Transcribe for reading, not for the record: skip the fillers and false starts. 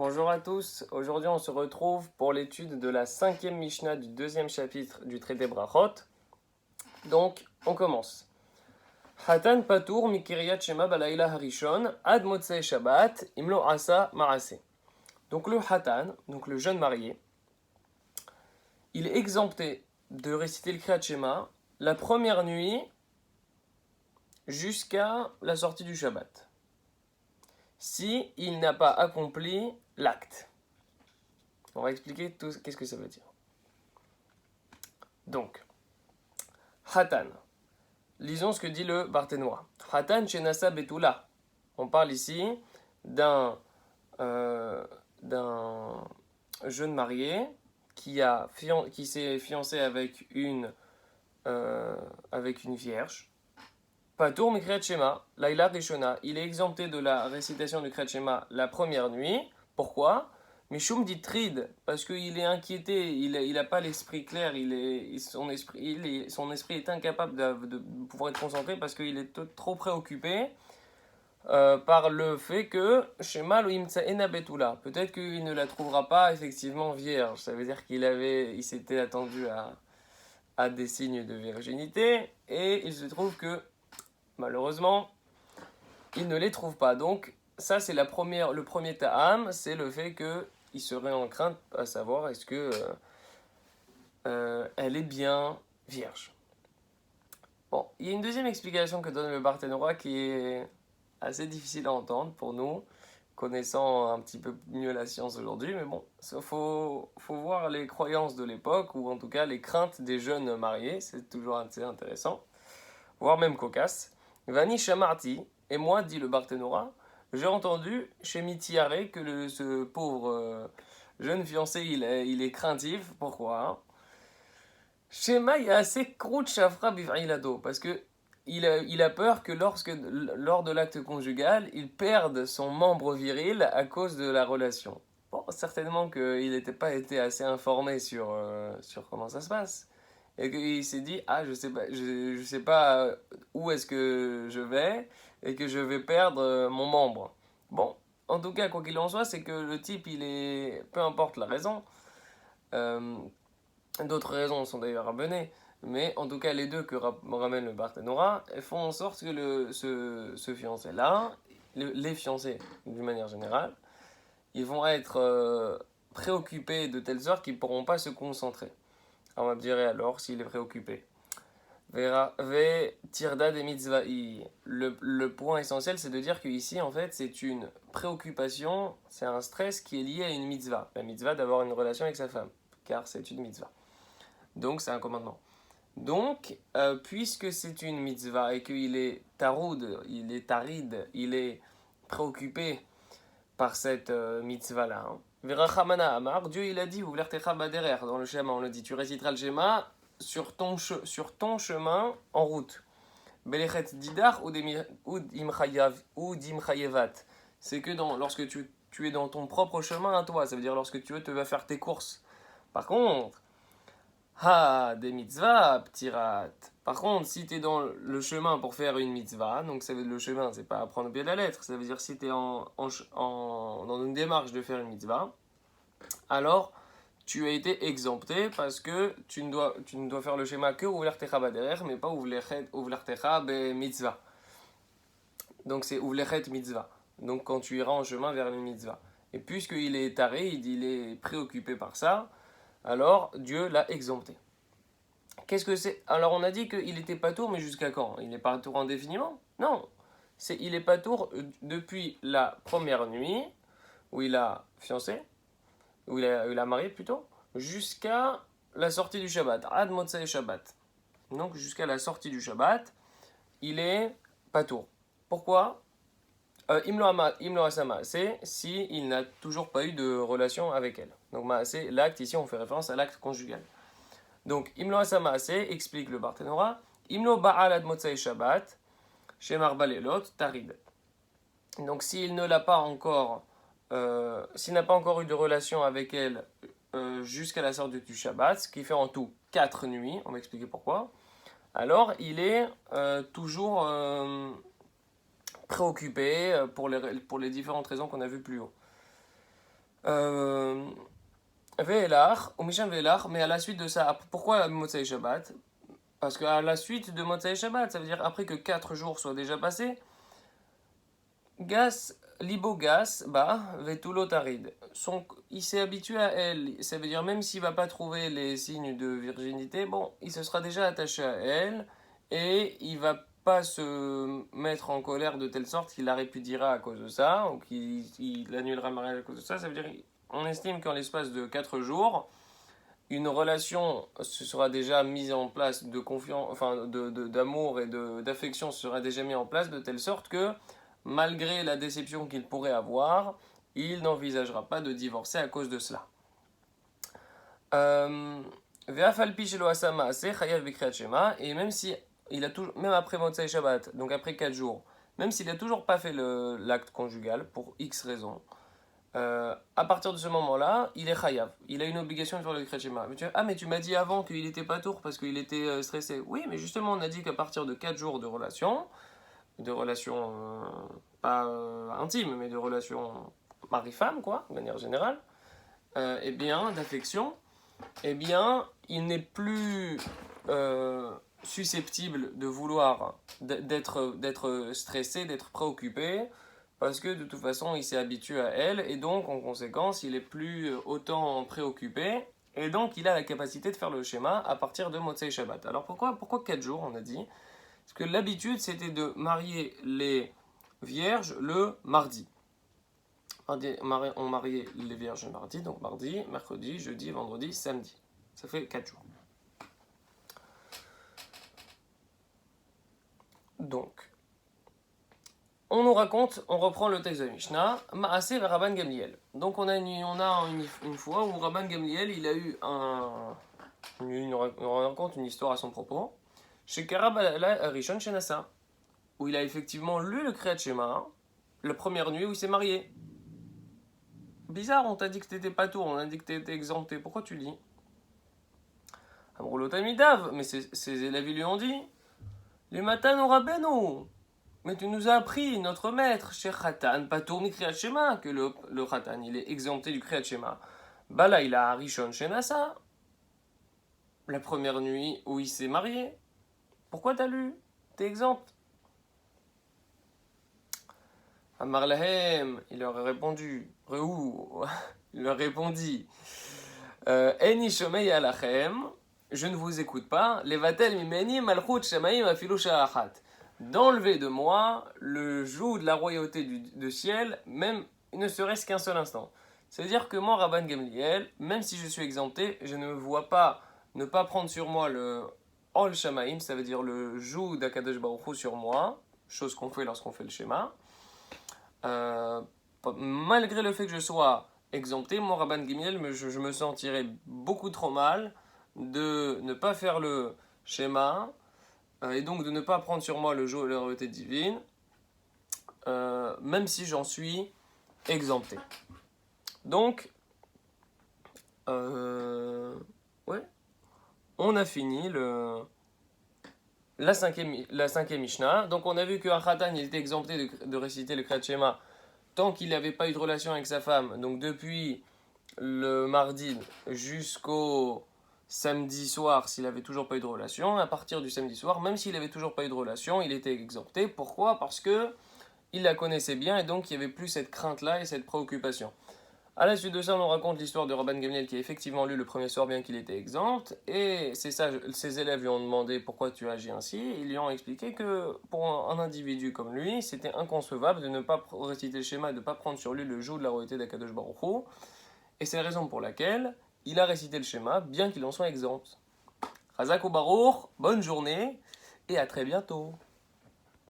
Bonjour à tous, aujourd'hui on se retrouve pour l'étude de la 5e Mishnah du 2e chapitre du traité Brachot. Donc on commence. Hatan patour mikiryat shema balayla harishon ad motzei shabbat imlo asa maase. Donc le Hatan, donc le jeune marié, il est exempté de réciter le Kriyat Shema la première nuit jusqu'à la sortie du Shabbat, si il n'a pas accompli l'acte. On va expliquer tout qu'est-ce que ça veut dire. Donc, Hatan. Lisons ce que dit le Barthénois. Hatan Shenasa Betula. On parle ici d'un jeune marié qui s'est fiancé avec une vierge. Patour Mikriyat Shema, Laila Rishona. Il est exempté de la récitation du Kriyat Shema la première nuit. Pourquoi? Mishum dit trid, parce qu'il est inquiété, il n'a pas l'esprit clair, son esprit est incapable de pouvoir être concentré parce qu'il est trop préoccupé par le fait que Shema lo imtsaena betula. Peut-être qu'il ne la trouvera pas effectivement vierge. Ça veut dire il s'était attendu à des signes de virginité et il se trouve que malheureusement il ne les trouve pas. Donc ça c'est le premier ta'am, c'est le fait que il serait en crainte à savoir est-ce que elle est bien vierge. Bon, il y a une deuxième explication que donne le Barthénois qui est assez difficile à entendre pour nous, connaissant un petit peu mieux la science aujourd'hui, mais bon, il faut voir les croyances de l'époque, ou en tout cas les craintes des jeunes mariés, c'est toujours assez intéressant, voire même cocasse. Vani Shamarti, et moi, dit le Barthénois, j'ai entendu chez Mitiare que ce pauvre jeune fiancé, il est craintif. Pourquoi? Shema il a assez croûte chafra biv'ilado, parce que il a peur que lors de l'acte conjugal, il perde son membre viril à cause de la relation. Bon, certainement qu'il n'était pas été assez informé sur comment ça se passe. Et qu'il s'est dit, ah, je sais pas où est-ce que je vais, et que je vais perdre mon membre. Bon, en tout cas, quoi qu'il en soit, c'est que le type, peu importe la raison, euh, d'autres raisons sont d'ailleurs ramenées, mais en tout cas, les deux que ramène le Barthénois font en sorte que ce fiancé-là, les fiancés d'une manière générale, ils vont être préoccupés de telle sorte qu'ils ne pourront pas se concentrer. On va me dire alors s'il est préoccupé. Ve tirda des mitzvahi. Le point essentiel, c'est de dire qu'ici, en fait, c'est une préoccupation, c'est un stress qui est lié à une mitzvah. La mitzvah d'avoir une relation avec sa femme, car c'est une mitzvah. Donc, c'est un commandement. Donc, puisque c'est une mitzvah et qu'il est taroud, il est taride, il est préoccupé par cette mitzvah-là. Verachamana Amar, Dieu il a dit, dans le schéma, on le dit, tu réciteras le schéma sur ton chemin en route. Belechet didar ou dimchayevat. C'est que lorsque tu es dans ton propre chemin à toi, ça veut dire lorsque tu vas faire tes courses. Par contre, des mitzvahs, ptirat. Par contre, si tu es dans le chemin pour faire une mitzvah, donc le chemin, c'est pas apprendre au pied de la lettre, ça veut dire si tu es dans une démarche de faire une mitzvah, alors tu as été exempté parce que tu ne dois faire le schéma que Uvlertecha baderer, mais pas Uvlertecha be mitzvah. Donc c'est Uvlechet mitzvah. Donc quand tu iras en chemin vers une mitzvah. Et puisqu'il est taré, il est préoccupé par ça, alors Dieu l'a exempté. Qu'est-ce que c'est? Alors on a dit qu'il était patour, mais jusqu'à quand? Il n'est pas patour indéfiniment? Non. Il est patour depuis la première nuit où il a fiancé, où il a marié plutôt, jusqu'à la sortie du Shabbat. Ad Motzei Shabbat. Donc jusqu'à la sortie du Shabbat, il est patour. Pourquoi? Imlo Asama, c'est s'il n'a toujours pas eu de relation avec elle. Donc c'est l'acte, ici on fait référence à l'acte conjugal. Donc, Imlo Asama explique le Barthénois, Imlo Ba'al ad Motzei Shabbat, Shemar Balelot, Tarid. Donc, s'il n'a pas encore eu de relation avec elle jusqu'à la sortie du Shabbat, ce qui fait en tout 4 nuits, on va expliquer pourquoi, alors il est toujours préoccupé pour les différentes raisons qu'on a vues plus haut. Euh, Ve'elach, ou Misham Ve'elach, mais à la suite de ça, pourquoi Motsei Shabbat? Parce qu'à la suite de Motsei Shabbat, ça veut dire après que 4 jours soient déjà passés, Gas, Libo Gas, bah, Vetulo Tarid. Il s'est habitué à elle, ça veut dire même s'il va pas trouver les signes de virginité, bon, il se sera déjà attaché à elle et il va pas se mettre en colère de telle sorte qu'il la répudiera à cause de ça ou qu'il annulera le mariage à cause de ça. Ça veut dire on estime qu'en l'espace de 4 jours, une relation se sera déjà mise en place de confiance, enfin d'amour et d'affection se sera déjà mise en place de telle sorte que malgré la déception qu'il pourrait avoir, il n'envisagera pas de divorcer à cause de cela. Et même si il a toujours, même après Motsei Shabbat, donc après 4 jours, même s'il n'a toujours pas fait l'acte conjugal pour X raisons, à partir de ce moment-là, il est chayav. Il a une obligation de faire le Kriyat Shema. Mais tu m'as dit avant qu'il était pas tour parce qu'il était stressé. Oui, mais justement, on a dit qu'à partir de 4 jours de relations pas intimes, mais de relations mari-femme, quoi, de manière générale, eh bien, d'affection, eh bien, il n'est plus susceptible de vouloir d'être stressé, d'être préoccupé, parce que de toute façon, il s'est habitué à elle, et donc, en conséquence, il est plus autant préoccupé, et donc, il a la capacité de faire le schéma à partir de Motsei Shabbat. Alors, pourquoi 4 jours, on a dit? Parce que l'habitude, c'était de marier les vierges le mardi. On mariait les vierges le mardi, donc mardi, mercredi, jeudi, vendredi, samedi. Ça fait 4 jours. Donc, on nous raconte, on reprend le texte de la Mishnah, Maaseh Rabban Gamliel. Donc on a une fois où Rabban Gamliel, il a eu on raconte une histoire à son propos, chez Karab Rishon Shenasa, où il a effectivement lu le Kriyat Shema, la première nuit où il s'est marié. Bizarre, on t'a dit que t'étais pas tour, on a dit que t'étais exempté, pourquoi tu lis? Amrulotamidav, mais ses élèves lui ont dit, les matins au Rabbeinu, mais tu nous as appris, notre maître, chez Khatan, Patour mi Kriyat Shema, que le Khatan, il est exempté du Kriyat Shema. Bah là, il a Rishon Shenasa, la première nuit où il s'est marié. Pourquoi t'as lu? T'es exempt. Amar Lahem, il leur a répondu, Reou, il leur répondit, Eni Shomei Alachem, je ne vous écoute pas, Levatel Mimeni Malchut Shamaim Afilu Sha'achat. D'enlever de moi le joug de la royauté de ciel, même ne serait-ce qu'un seul instant. C'est-à-dire que moi, Rabban Gamliel, même si je suis exempté, je ne vois pas ne pas prendre sur moi le Ol Shamaim, ça veut dire le joug d'Akadosh Baruch Hu sur moi, chose qu'on fait lorsqu'on fait le schéma. Malgré le fait que je sois exempté, mon Rabban Gamliel, je me sentirais beaucoup trop mal de ne pas faire le schéma et donc de ne pas prendre sur moi le joug de la royauté divine, même si j'en suis exempté. Donc, ouais, on a fini la cinquième Mishnah. Donc, on a vu qu'un Khatan, il était exempté de réciter le Kriyat Shema tant qu'il n'avait pas eu de relation avec sa femme. Donc, depuis le mardi jusqu'au samedi soir, s'il avait toujours pas eu de relation, à partir du samedi soir, même s'il avait toujours pas eu de relation, il était exempté. Pourquoi? Parce que il la connaissait bien et donc il n'y avait plus cette crainte-là et cette préoccupation. À la suite de ça, on nous raconte l'histoire de Rabban Gamliel qui a effectivement lu le premier soir bien qu'il était exempt, et c'est ça, ses élèves lui ont demandé pourquoi tu agis ainsi, et ils lui ont expliqué que pour un individu comme lui, c'était inconcevable de ne pas réciter le schéma et de ne pas prendre sur lui le joug de la royauté d'Akadosh Baruch Hu, et c'est la raison pour laquelle il a récité le schéma bien qu'il en soit exempt. Chazak ou Baruch, bonne journée, et à très bientôt.